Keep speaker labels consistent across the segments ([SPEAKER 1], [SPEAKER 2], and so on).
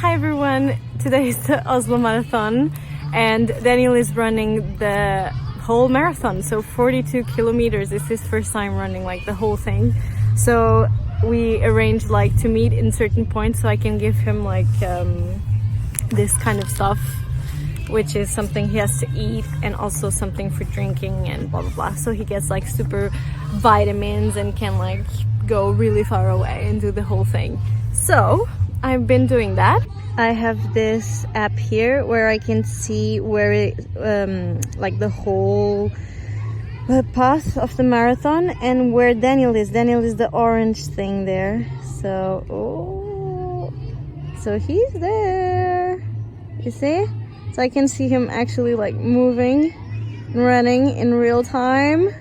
[SPEAKER 1] Hi everyone, today is the Oslo Marathon and Daniel is running the whole marathon, so 42 kilometers. It's his first time running like the whole thing. So we arranged like to meet in certain points so I can give him like this kind of stuff, which is something he has to eat and also something for drinking and blah blah blah. So he gets like super vitamins and can like go really far away and do the whole thing. So I've been doing that. I have this app here where I can see where it, like the whole path of the marathon and where Daniel is. Daniel is the orange thing there. So, so he's there. You see? So I can see him actually like moving, running in real time.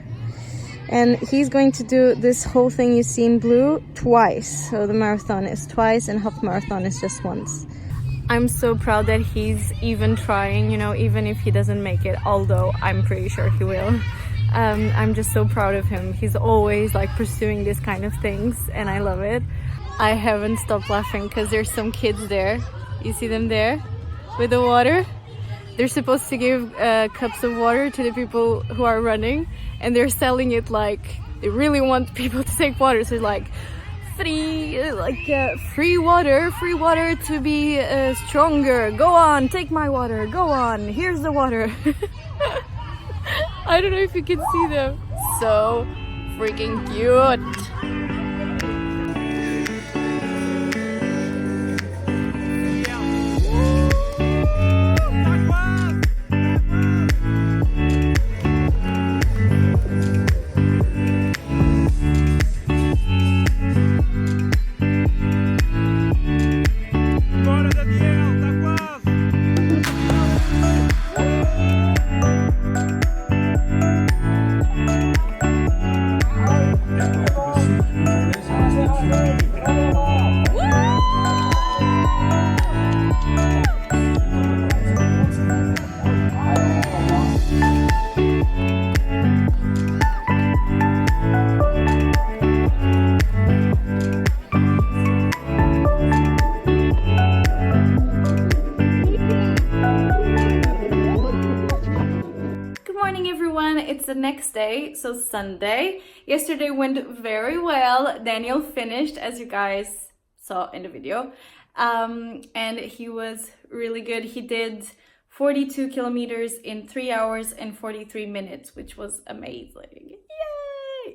[SPEAKER 1] And he's going to do this whole thing you see in blue twice. So the marathon is twice and half marathon is just once. I'm so proud that he's even trying, you know, even if he doesn't make it, although I'm pretty sure he will. I'm just so proud of him. He's always like pursuing this kind of things and I love it. I haven't stopped laughing because there's some kids there. You see them there with the water? They're supposed to give cups of water to the people who are running, and they're selling it like they really want people to take water. So like free water to be stronger. Go on, take my water. Go on, here's the water. I don't know if you can see them. So freaking cute. It's the next day, so Sunday. Yesterday went very well. Daniel finished, as you guys saw in the video, and he was really good. He did 42 kilometers in 3 hours and 43 minutes, which was amazing.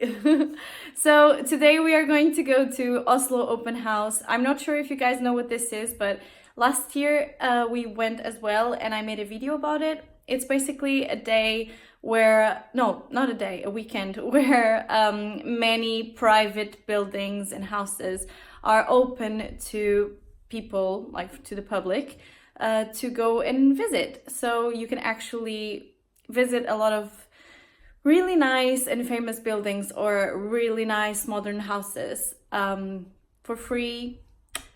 [SPEAKER 1] Yay! So today we are going to go to Oslo Open House. I'm not sure if you guys know what this is, but last year we went as well and I made a video about it. It's basically a day where, no, not a day, a weekend where many private buildings and houses are open to people, like to the public, to go and visit. So you can actually visit a lot of really nice and famous buildings or really nice modern houses for free.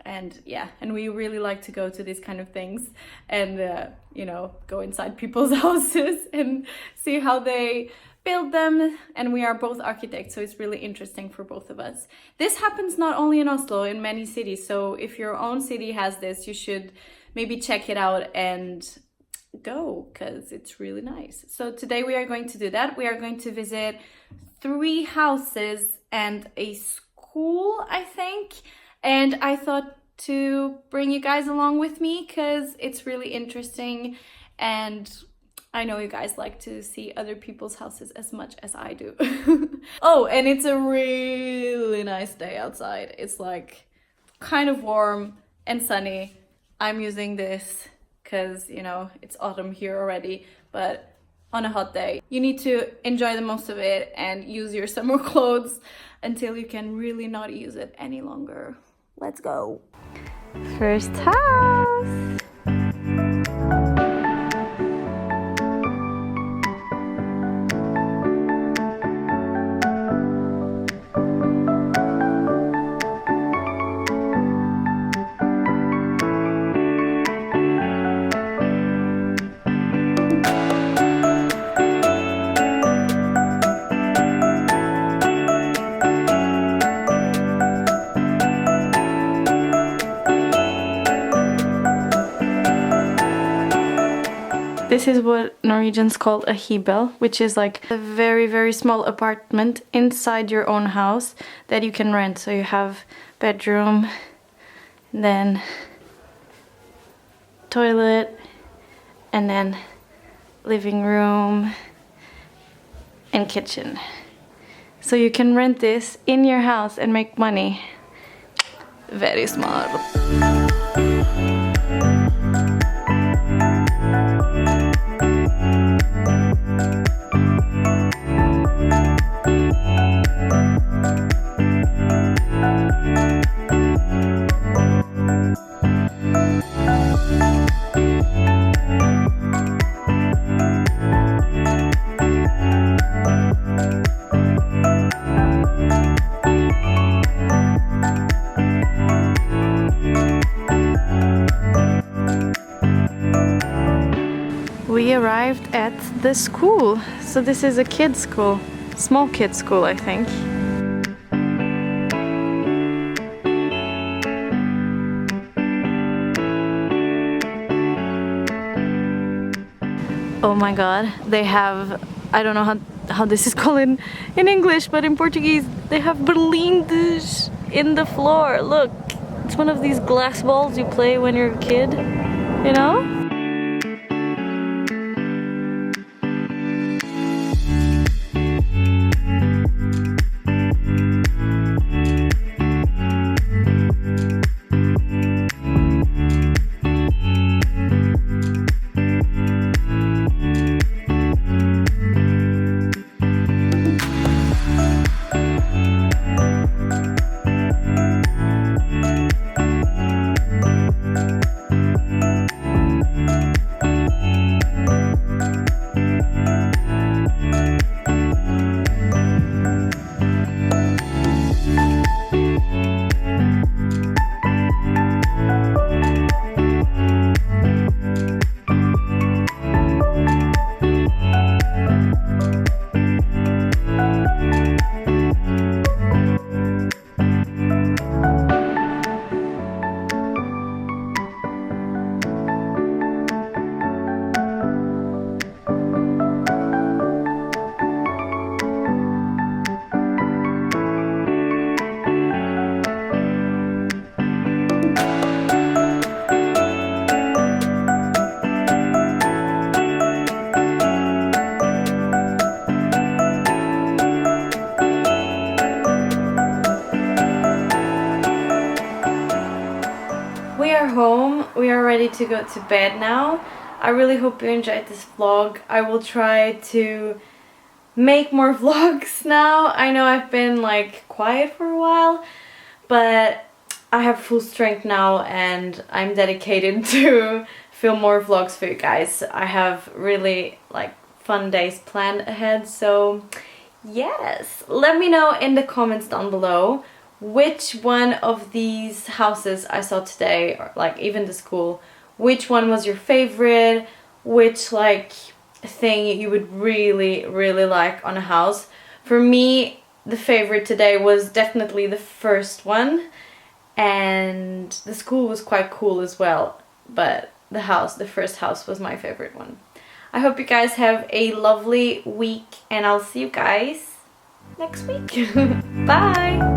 [SPEAKER 1] And yeah, and we really like to go to these kind of things and you know, go inside people's houses and see how they build them. And we are both architects, so it's really interesting for both of us. This happens not only in Oslo, in many cities. So if your own city has this, you should maybe check it out and go, because it's really nice. So today we are going to do that. We are going to visit 3 houses and a school, I think. And I thought to bring you guys along with me because it's really interesting and I know you guys like to see other people's houses as much as I do. Oh, and it's a really nice day outside. It's like kind of warm and sunny. I'm using this because, you know, it's autumn here already, but on a hot day, you need to enjoy the most of it and use your summer clothes until you can really not use it any longer. Let's go. First house. This is what Norwegians call a hybel, which is like a very, very small apartment inside your own house that you can rent. So you have bedroom, then toilet, and then living room and kitchen. So you can rent this in your house and make money. Very smart. We arrived at the school. So this is a kids' school, small kids' school, I think. Oh my god, they have, I don't know how this is called in English, but in Portuguese they have berlindes in the floor. Look, it's one of these glass balls you play when you're a kid, you know? We are home, we are ready to go to bed now. I really hope you enjoyed this vlog. I will try to make more vlogs now. I know I've been like quiet for a while, but I have full strength now and I'm dedicated to film more vlogs for you guys. I have really like fun days planned ahead, so yes. Let me know in the comments down below which one of these houses I saw today, or like even the school, which one was your favorite, which like thing you would really like on a house. For me, the favorite today was definitely the first one, and the school was quite cool as well, but the first house was my favorite one. I hope you guys have a lovely week and I'll see you guys next week. Bye!